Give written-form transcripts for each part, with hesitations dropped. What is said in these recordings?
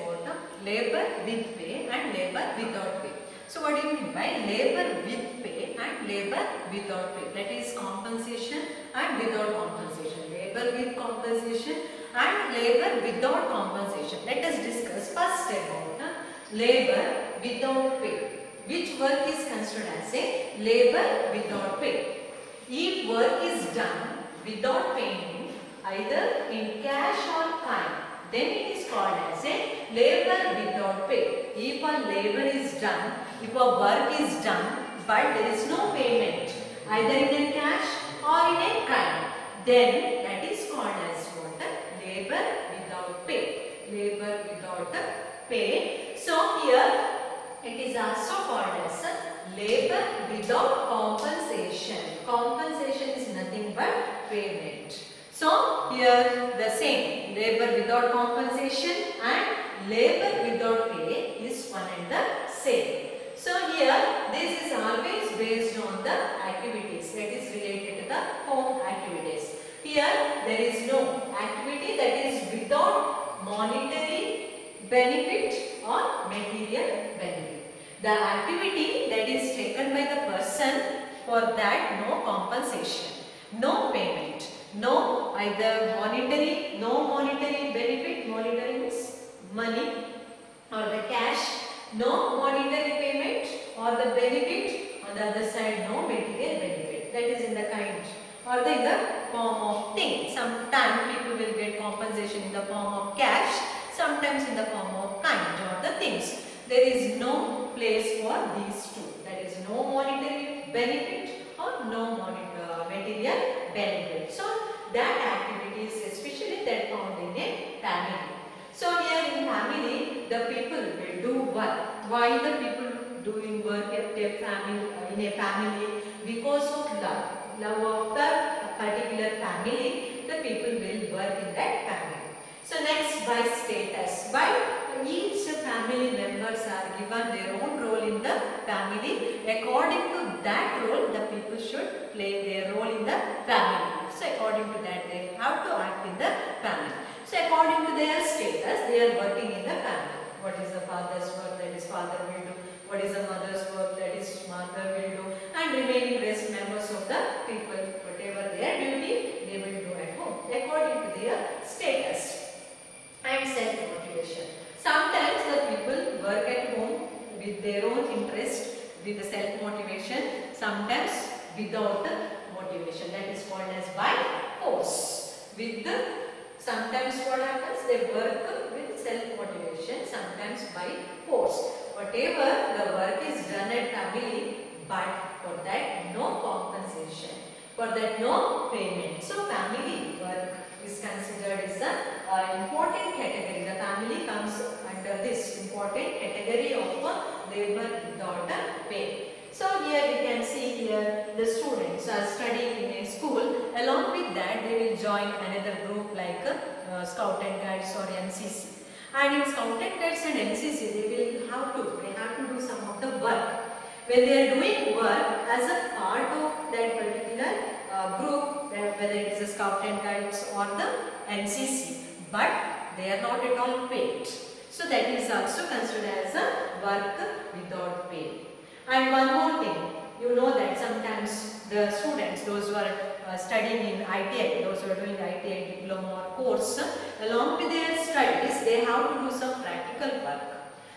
about labor with pay and labor without pay. So what do you mean by labor with pay and labor without pay? That is compensation and without compensation. Labor with compensation and labor without compensation. Let us discuss first about labor without pay. Which work is considered as a labor without pay? If work is done without paying either in cash or kind, then it is called as a labor without pay. If a labor is done, if a work is done but there is no payment either in a cash or in a kind, then that is called as what? Labor without pay. Labor without pay. So here it is also called as labor without compensation. Compensation is nothing but payment. So here the same, labor without compensation and labor without pay is one and the same. So here this is always based on the activities that is related to the home activities. Here there is no activity that is without monetary benefit or material benefit. The activity that is taken by the person, for that no compensation, no payment, no either monetary, no monetary benefit, monetary means money or the cash, no monetary payment or the benefit, on the other side no material benefit. That is in the kind or in the form of thing. Sometimes people will get compensation in the form of cash, sometimes in the form of kind or the things. There is no place for these two. That is no monetary benefit or no material benefit. So that activity is especially that found in a family. So here in family the people will do work. Why the people doing work at their family, in a family? Because of love. Love of the particular family, the people will work in that family. So next, by status. By each family members are given their own role in the family. According to that role, the people should play their role in the family. So according to that, they have to act in the family. So according to their status, they are working in the family. What is the father's work? That is father will do. What is the mother's work? That is mother will do. And remaining rest members of the people, whatever their duty, they will do at home according to their status and self-motivation. Sometimes the people work at home with their own interest, with the self-motivation, sometimes without motivation. That is called as by force. Sometimes what happens? They work with self-motivation, sometimes by force. Whatever the work is done at family, but for that no compensation, for that no payment. So family work is considered as an important category. The family comes under this important category of labor without pay. So here we can see here the students are studying in a school. Along with that they will join another group like Scout and Guides or NCC. And in Scout and Guides and NCC they have to do some of the work. When they are doing work as a part of that particular group, whether it is a Scout and Guides or the NCC, but they are not at all paid. So that is also considered as a work without pay. And one more thing, you know that sometimes the students, those who are studying in ITI, those who are doing ITI diploma or course, along with their studies, they have to do some practical work.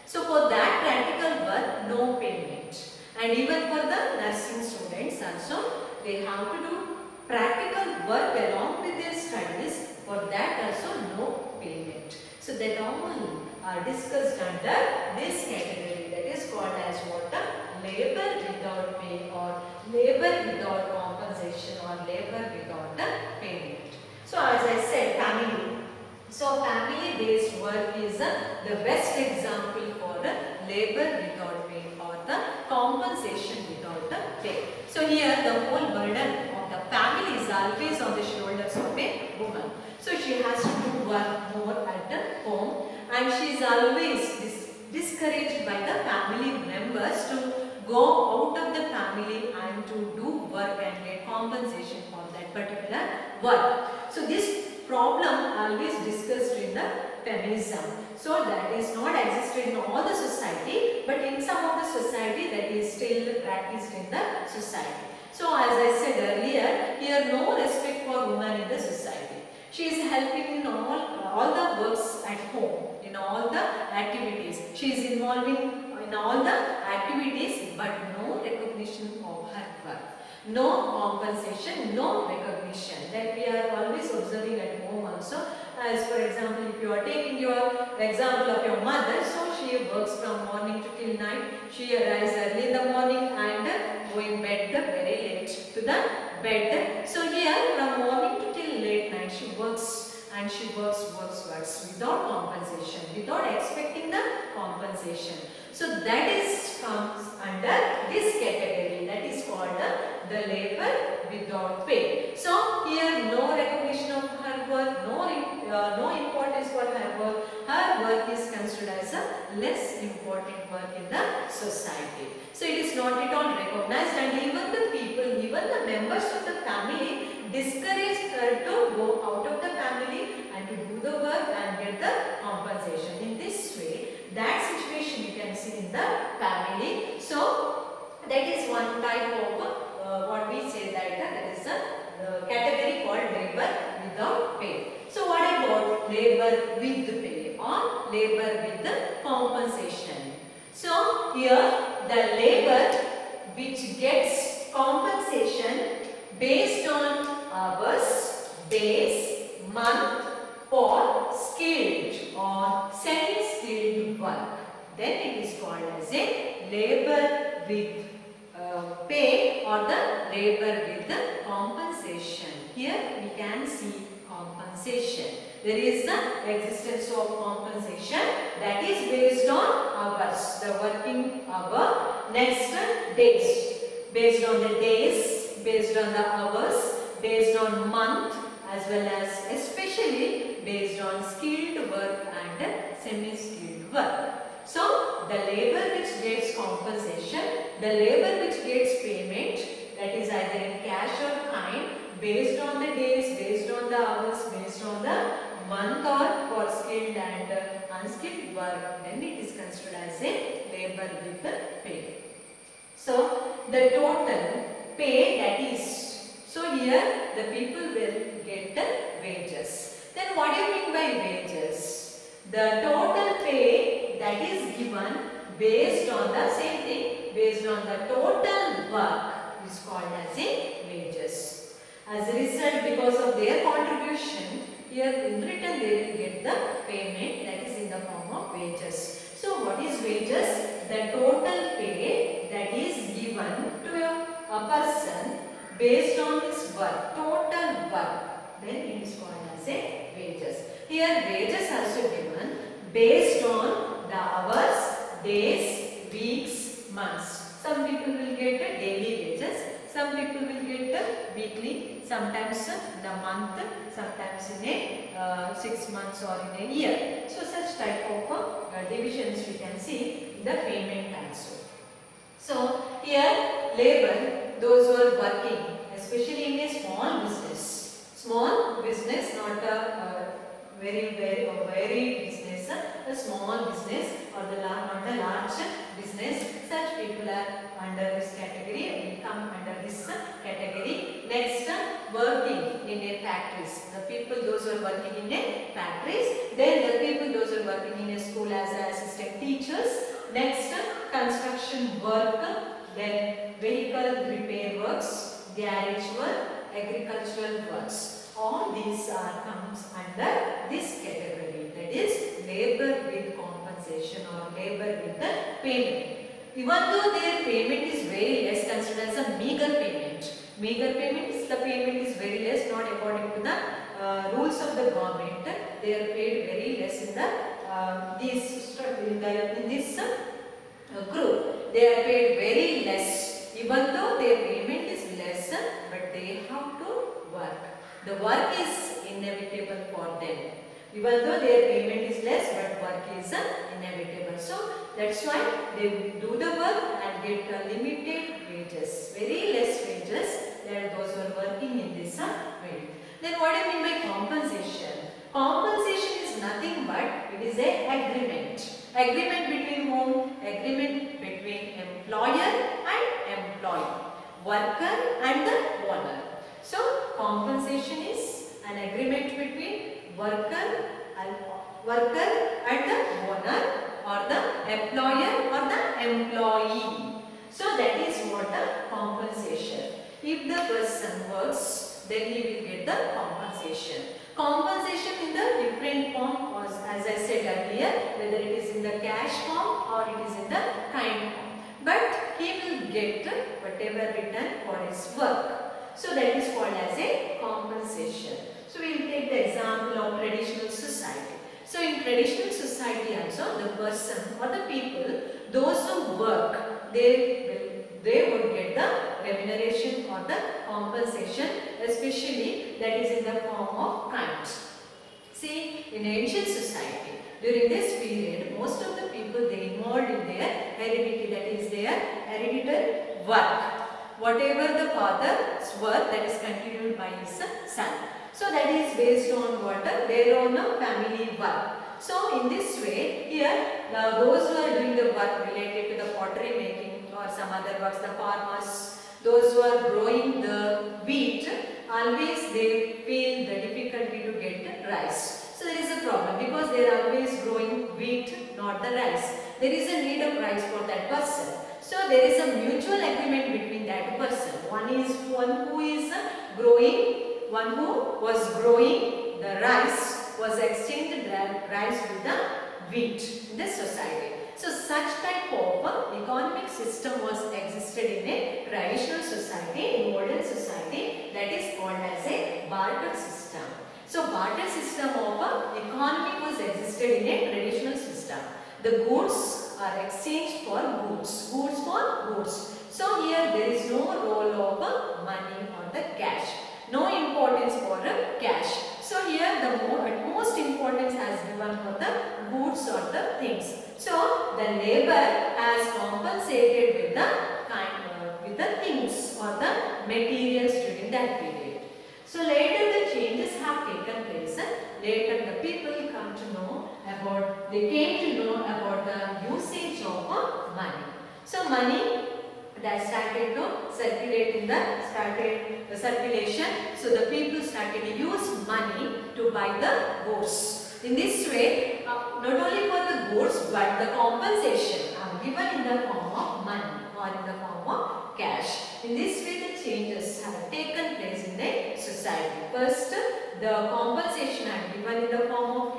So for that practical work, no payment. And even for the nursing students also, they have to do practical work along with their studies. For that also no payment. So that all are discussed under this category, that is called as what? Labor without pay or labor without compensation or labor without payment. So as I said, family. So family based work is the best example for labor without pay or the compensation without pay. So here the whole burden of the family is always on the shoulders of a woman. So she has to do work more at home, and she is always discouraged by the family members to go out of the family and to do work and get compensation for that particular work. So this problem always discussed in the feminism. So that is not existed in all the society, but in some of the society that is still practiced in the society. So as I said earlier, here no respect for women in the society. She is helping in all the works at home, in all the activities. She is involving in all the activities, but no recognition of her work. No compensation, no recognition. That we are always observing at home also. As for example, if you are taking your example of your mother, so she works from morning to till night. She arrives early in the morning and go in bed very late to the bed. So here from morning to till late night she works and she works without compensation, without expecting the compensation. So that is comes under this category, that is called the labor without pay. So here no recognition of her work, no importance for her work. Her work is considered as a less important work in the society. So it is not at all recognized, and even the people, even the members of the family discourage her to go out of the family and to do the work and get the compensation. In this way, that situation you can see in the family. So that is one type of what we say that is a category called labor without pay. So what about labor with pay or labor with the compensation? So here the labor which gets compensation based on hours, days, month for skilled or semi-skilled work, then it is called as a labor with pay or the labor with the compensation. Here we can see compensation. There is the existence of compensation that is based on hours, the working hour. Next, days, based on the days, based on the hours, based on month, as well as especially based on skilled work and semi-skilled work. So the labor which gets compensation, the labor which gets payment, that is either in cash or kind, based on the days, based on the hours, based on the month, or for skilled and unskilled work, then it is considered as a labor with pay. So the total pay, that is, so here the people will get the wages. Then what do you mean by wages? The total pay that is given based on the same thing, based on the total work is called as a wages. As a result, because of their contribution, here in return they will get the payment, that is in the form of wages. So what is wages? The total pay that is given to a person based on his work, total work, then it is called as a wages. Here wages also given based on the hours, days, weeks, months. Some people will get the daily wages, some people will get the weekly, sometimes the month, sometimes in a 6 months or in a year. So such type of divisions we can see in the payment also. So here labor, those who are working, especially in a small business, not a very business, a small business or not a large business, such people are under this category, will come under this category. Next, working in a factories, the people those who are working in a factories, then the people those who are working in a school as assistant teachers. Next, construction work, then vehicle repair works, garage work, agricultural works. All these comes under this category, that is labor with compensation or labor with the payment. Even though their payment is very less, considered as a meager payment. Meager payment is the payment is very less, not according to the rules of the government. They are paid very less in this group. They are paid very less, even though their payment is less, but they have to work. The work is inevitable for them. Even though their payment is less, but work is inevitable. So that's why they do the work and get limited wages, very less wages than those who are working in this way. Then what do you mean by compensation? Compensation is is nothing but it is a agreement. Agreement between whom? Agreement between employer and employee, worker and the owner. So compensation is an agreement between worker and the owner, or the employer or the employee. So that is what the compensation. If the person works, then he will get the compensation. Compensation in the different form was, as I said earlier, whether it is in the cash form or it is in the kind form. But he will get whatever return for his work. So that is called as a compensation. So we will take the example of traditional society. So in traditional society also, the person or the people, those who work, they would get the remuneration or the compensation, especially that is in the form of kinds. See, in ancient society, during this period, most of the people, they involved in their heredity, that is their hereditary work. Whatever the father's work, that is continued by his son. So that is based on what? Their own family work. So in this way, here those who are doing the work related to the pottery making or some other works, the farmers, those who are growing the wheat, always they feel the difficulty to get the rice. So there is a problem because they are always growing wheat, not the rice. There is a need of rice for that person. So there is a mutual agreement between that person. One who was growing the rice was exchanged rice with the wheat in this society. So such type of economic system was existed in a traditional society, in modern society, that is called as a barter system. So barter system of economy was existed in a traditional system. The goods are exchanged for goods, goods for goods. So here there is no role of money or the cash. No importance for cash. So here the utmost importance has given for the goods or the things. So the labor has compensated with the things or the materials during that period. So later the changes have taken place. Later the people came to know about the usage of money. So money that started to circulate in the circulation. So the people started to use money to buy the goods. In this way, not only for the goods but the compensation are given in the form of money or in the form of cash. In this way, the changes have taken place in the society. First, the compensation are given in the form of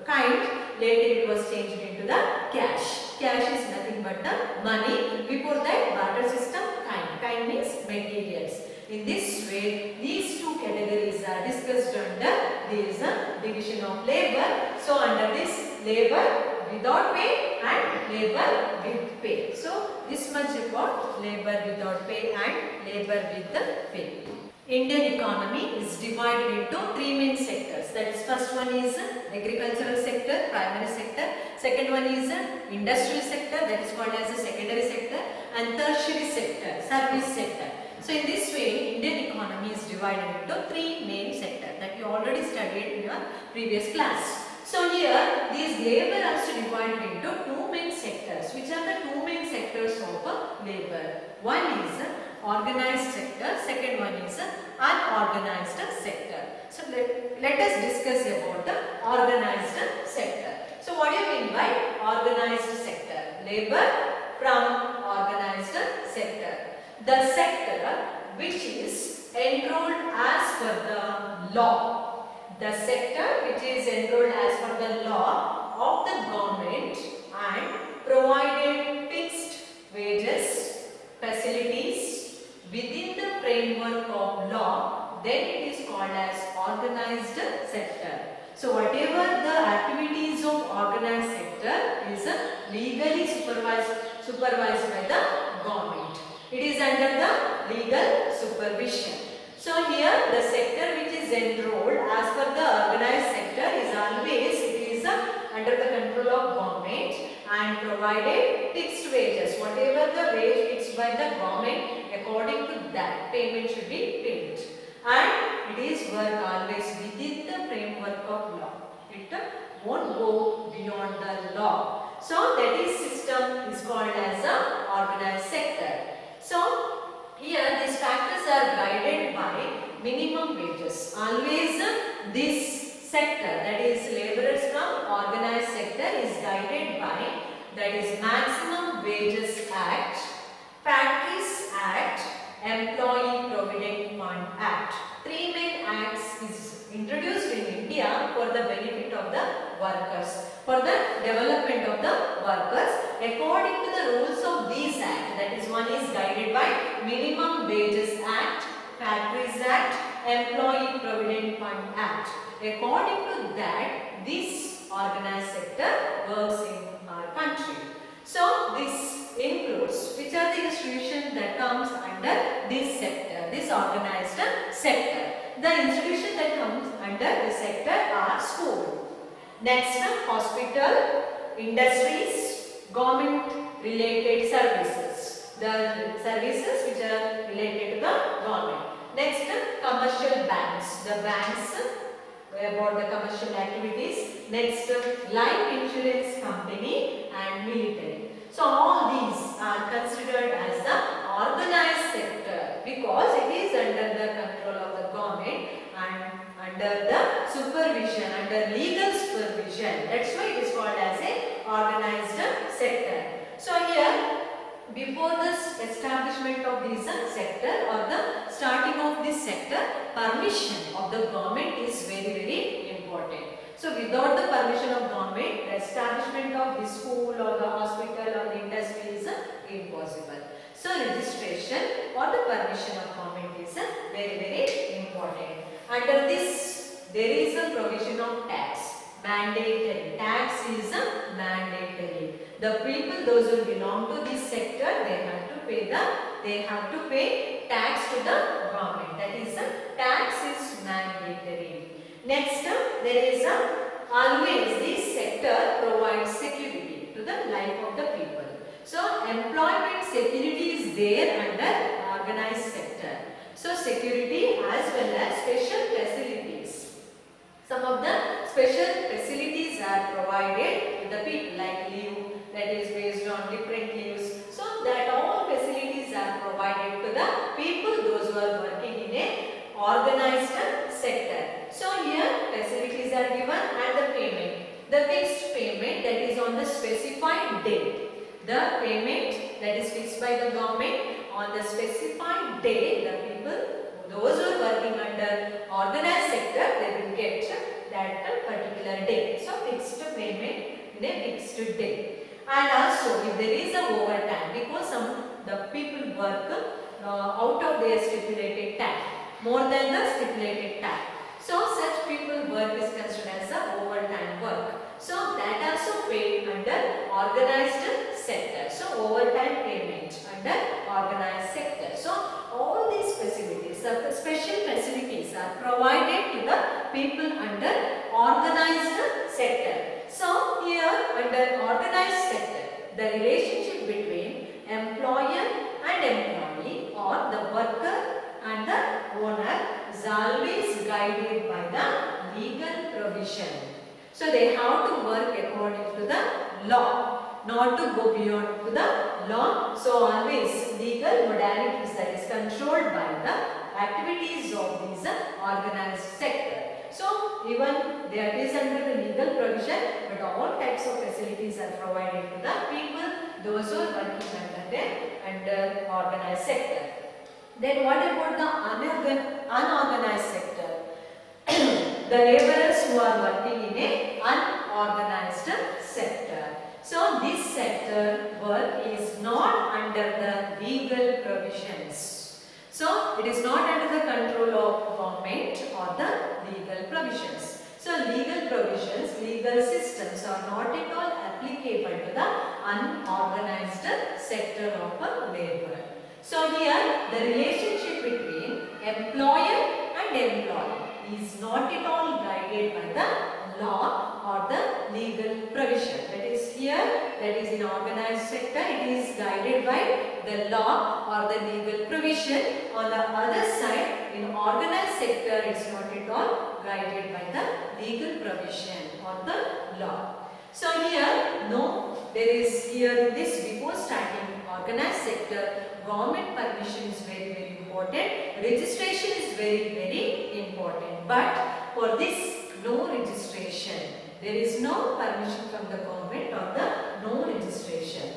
kind. Later, it was changed into the cash. Cash is nothing but the money. Before that, barter system, kind. Kind means materials. In this way, these two categories are discussed under this division of labor. So, under this, labor without pay and labor with pay. So, this much about labor without pay and labor with the pay. Indian economy is divided into three main sectors. That is, first one is agricultural sector, primary sector. Second one is industrial sector, that is called as the secondary sector, and tertiary sector, service sector. So in this way, Indian economy is divided into three main sectors that you already studied in your previous class. So here, these labor are also divided into two main sectors. Which are the two main sectors of labor? One is organized sector, second one is unorganized sector. So let us discuss about the organized sector. So what do you mean by organized sector? Labor from organized sector. The sector which is enrolled as per the law. The sector which is enrolled as per the law of the government and provided fixed wages, facilities within the framework of law, then it is called as organized sector. So whatever the activities of organized sector is legally supervised by the government. It is under the legal supervision. So here the sector which is enrolled as per the organized sector is always under the control of government and provided fixed wages. Whatever the wage fixed by the government, according to that payment should be paid. And it is work always within the framework of law. It won't go beyond the law. So that is system is called as a organized sector. So here these factors are guided by minimum wages. Always this sector, that is laborers from organized sector, is guided by, that is Maximum Wages Act, Factories Act, Employee Provident Fund Act. Three main acts is introduced in India for the benefit of the workers, for the development of the workers. According to the rules of these acts, that is, one is guided by Minimum Wages Act, Factories Act, Employee Provident Fund Act. According to that, this organized sector works in our country. So this includes, which are the institutions that comes under this sector, this organized sector. The institutions that comes under this sector are school. Next, hospital, industries, government related services. The services which are related to the government. Next, commercial banks. The banks about the commercial activities. Next, life insurance company and military. So all these are considered as the organized sector because it is under the control of the government and under the supervision, under legal supervision. That's why it is called as a organized sector. So here, before the establishment of this sector or the starting of this sector, permission of the government is very, very important. So without the permission of government, the establishment of the school or the hospital or the industry is impossible. So registration or the permission of government is very, very important. Under this, there is a provision of tax. Mandatory. Tax is mandatory. The people, those who belong to this sector, they have to pay tax to the government. That is, tax is mandatory. Next, there is always this sector provides security to the life of the people. So employment security is there under organized sector. So security as well as special facilities. Some of the special facilities are provided to the people, like leave that is based on different leaves. So that all facilities are provided to the people, those who are working in a organized sector. So here facilities are given and the payment. The fixed payment, that is on the specified date. The payment that is fixed by the government on the specified day, the people, those who are working under organized sector, they will get that particular day. So fixed payment in a fixed day. And also if there is a overtime, because the people work out of their stipulated time, more than the stipulated time. So such people work is considered as a overtime work. So that also paid under organized sector. So overtime payment under organized sector. So all these facilities, the special facilities are provided to the people under organized sector. So here under organized sector, the relationship between employer and employee or the worker and the owner is always guided by the legal provision. So they have to work according to the law, not to go beyond to the law. So always legal modalities that is controlled by the activities of this organized sector. So even that is under the legal provision, but all types of facilities are provided to the people, those who are working under organized sector. Then what about the unorganized sector? The laborers who are working in a unorganized sector. So this sector work is not under the legal provisions. So it is not under the control of government or the legal provisions. So legal provisions, legal systems are not at all applicable to the unorganized sector of labor. So here the relationship between employer and employee is not at all guided by the law or the legal provision. That is here, that is in organized sector, it is guided by the law or the legal provision. On the other side, in organized sector it's not at all guided by the legal provision or the law. So here there is here this before starting organized sector, government permission is very important, registration is very important, but for this no registration, there is no permission from the government or the no registration.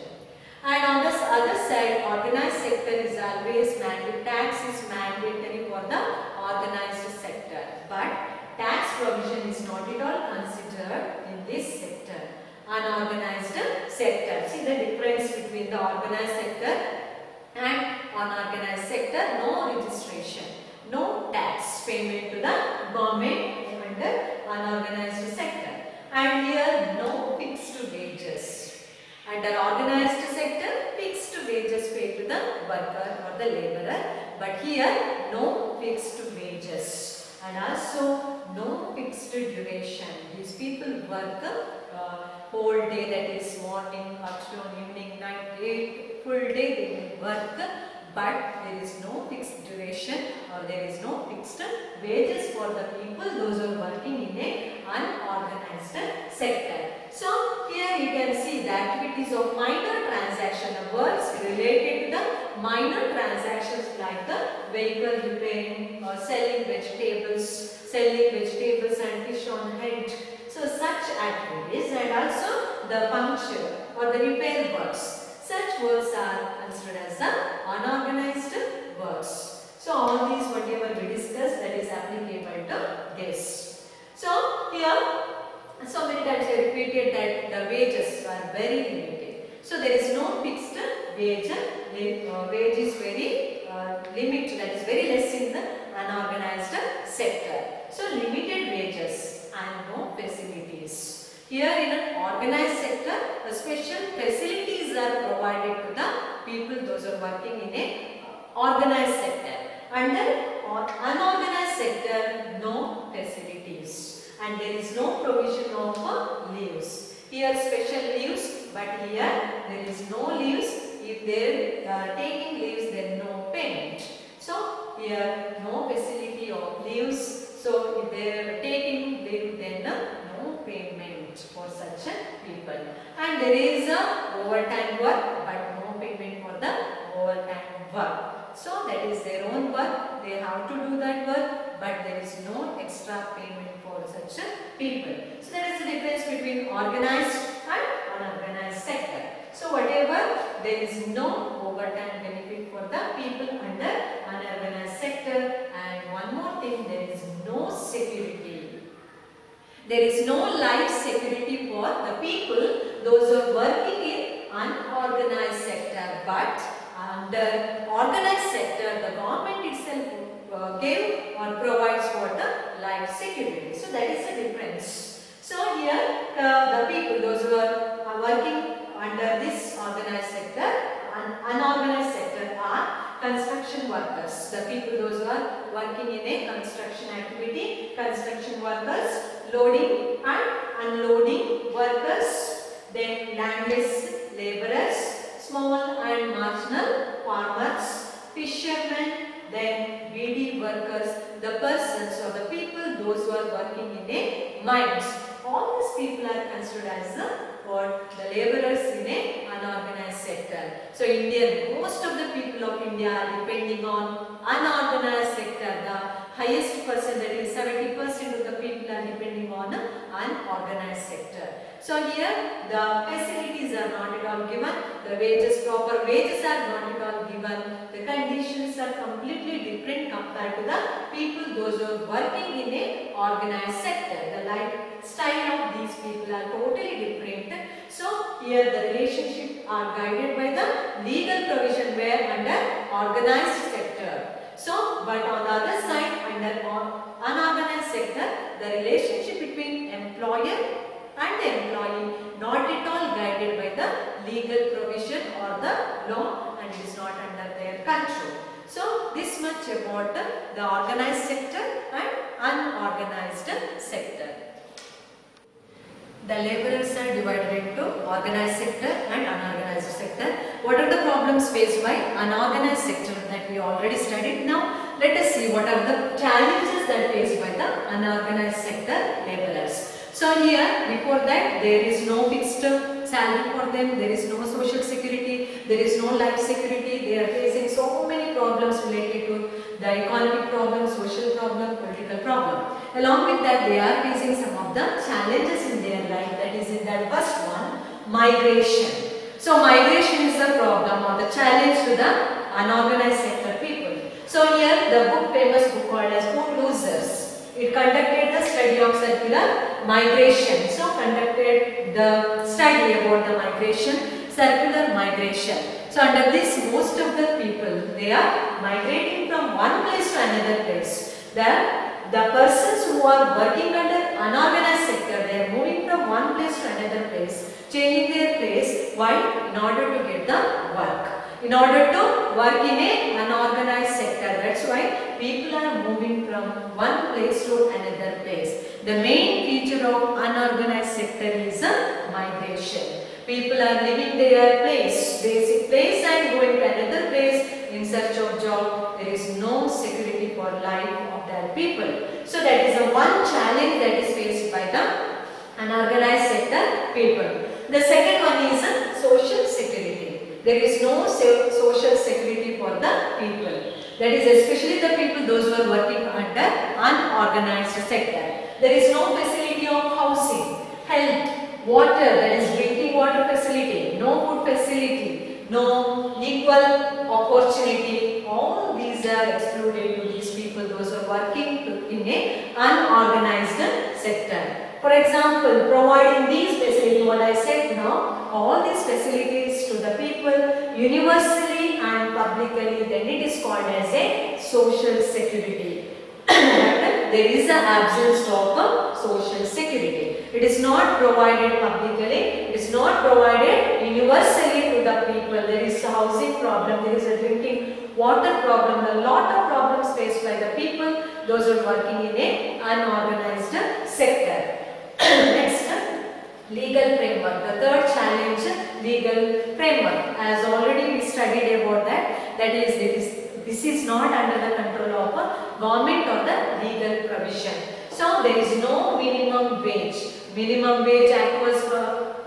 And on the other side, organized sector is always mandatory, tax is mandatory for the organized sector, but tax provision is not at all considered in this sector. Unorganized sector. See the difference between the organized sector and unorganized sector. No registration, no tax payment to the government under unorganized sector. And here no fixed wages. Under organized sector, fixed wages paid to the worker or the laborer. But here no fixed wages and also no fixed duration. These people work whole day, that is morning, afternoon, evening, night, day, full day they will work, but there is no fixed duration or there is no fixed wages for the people those who are working in a unorganized sector. So here you can see the activities of minor transaction, works related to the minor transactions like the vehicle repairing or selling vegetables and fish on hand. So such activities and also the puncture or the repair works. Such works are considered as the unorganized works. So all these whatever we discussed, that is applicable to this. So here so many times I repeated that the wages are very limited. So there is no fixed wage. Wage is very limited, that is very less in the unorganized sector. So limited wages and no facilities. Here in an organized sector, the special facilities are provided to the people those are working in a organized sector. Under unorganized sector, no facilities and there is no provision of leaves. Here special leaves, but here there is no leaves. If they are taking leaves, then no payment. So here no facility of leaves. So if they are taking leave, then no payment for such people. And there is a overtime work, but no payment for the overtime work. So that is their own work. They have to do that work, but there is no extra payment for such people. So there is a difference between organized and unorganized sector. So whatever, there is no overtime benefit for the people under unorganized sector. And one more thing, there is no security. There is no life security for the people those who are working in unorganized sector. But under organized sector, the government itself gave or provides for the life security. So that is the difference. So here the people those who are working under this organized sector and unorganized sector are construction workers. The people those who are working in a construction activity, construction workers, loading and unloading workers, then landless laborers, small and marginal farmers, fishermen, then weedy workers, the persons or the people those who are working in a mines. All these people are considered as the laborers in a unorganized sector. So most of the people of India are depending on unorganized sector. The highest percent, that is 70% of the people are depending on unorganized sector. So here the facilities are not at all given, the wages, proper wages are not at all given, the conditions are completely different compared to the people those who are working in a organized sector. The lifestyle of these people are totally different. So here the relationship are guided by the legal provision where under organized sector. So but on the other side under unorganized sector, the relationship between employer and the employee not at all guided by the legal provision or the law, and it is not under their control. So this much about the organized sector and unorganized sector. The laborers are divided into organized sector and unorganized sector. What are the problems faced by unorganized sector that we already studied? Now let us see what are the challenges that faced by the unorganized sector laborers. So here, before that, there is no fixed salary for them, there is no social security, there is no life security, they are facing so many problems related to the economic problem, social problem, political problem. Along with that, they are facing some of the challenges in their life, that is in that first one, migration. So migration is the problem or the challenge to the unorganized sector people. So here, the famous book called as Food Losers. It conducted the study of circular migration. So conducted the study about the migration, circular migration. So under this, most of the people, they are migrating from one place to another place. The persons who are working under unorganized sector, they are moving from one place to another place, changing their place. Why? In order to get the work. In order to work in a unorganized sector. That's why people are moving from one place to another place. The main feature of unorganized sector is migration. People are leaving their place, basic place, and going to another place in search of job. There is no security for life of their people. So that is the one challenge that is faced by the unorganized sector people. The second one is social security. There is no social security for the people. That is especially the people those who are working under unorganized sector. There is no facility of housing, health, water, that is drinking water facility, no food facility, no equal opportunity. All these are excluded to these people those who are working in a unorganized sector. For example, providing these facilities, what I said now, all these facilities to the people universally and publicly, then it is called as a social security. There is an absence of social security. It is not provided publicly, it is not provided universally to the people. There is a housing problem, there is a drinking water problem, a lot of problems faced by the people, those who are working in a unorganized sector. Next, legal framework. The third challenge, legal framework. As already we studied about that, this is not under the control of a government or the legal provision. So there is no minimum wage. Minimum wage act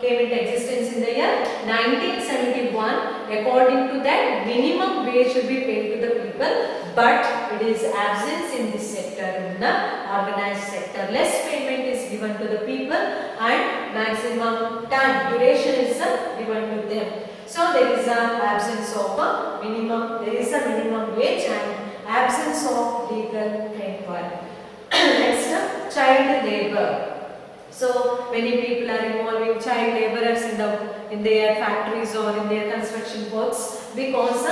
came into existence in the year 1971. According to that, minimum wage should be paid to the people, but it is absence in this sector, in the organized sector. Less payment is given to the people and maximum time duration is given to them. So there is an absence of a minimum, there is a minimum wage and absence of legal framework. Next, child labor. So many people are involving child laborers in their factories or in their construction works because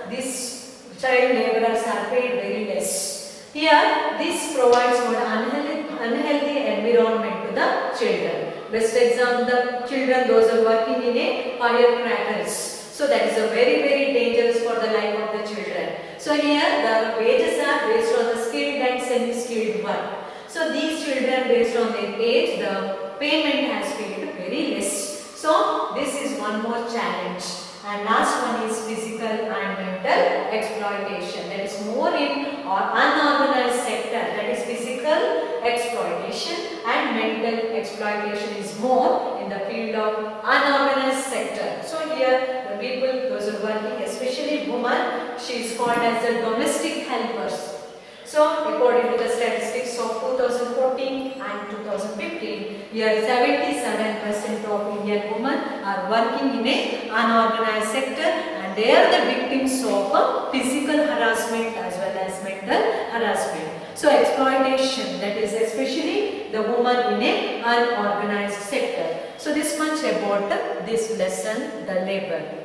these child laborers are paid very less. Here, this provides what unhealthy environment to the children. Best example, the children those are working in a firecrackers. So that is a very dangerous for the life of the children. So here the wages are based on the skilled and semi-skilled work. So these children, based on their age, the payment has paid very less. So this is one more challenge. And last one is physical and mental exploitation. That is more in or unorganized sector. That is physical exploitation and mental exploitation is more in the field of unorganized sector. So here the people, those who are working, especially women, she is called as the domestic helpers. So according to the statistics of 2014 and 2015, here 77% of Indian women are working in a unorganized sector and they are the victims of physical harassment as well as mental harassment. So exploitation, that is especially the woman in a unorganized sector. So this much about this lesson, the labor.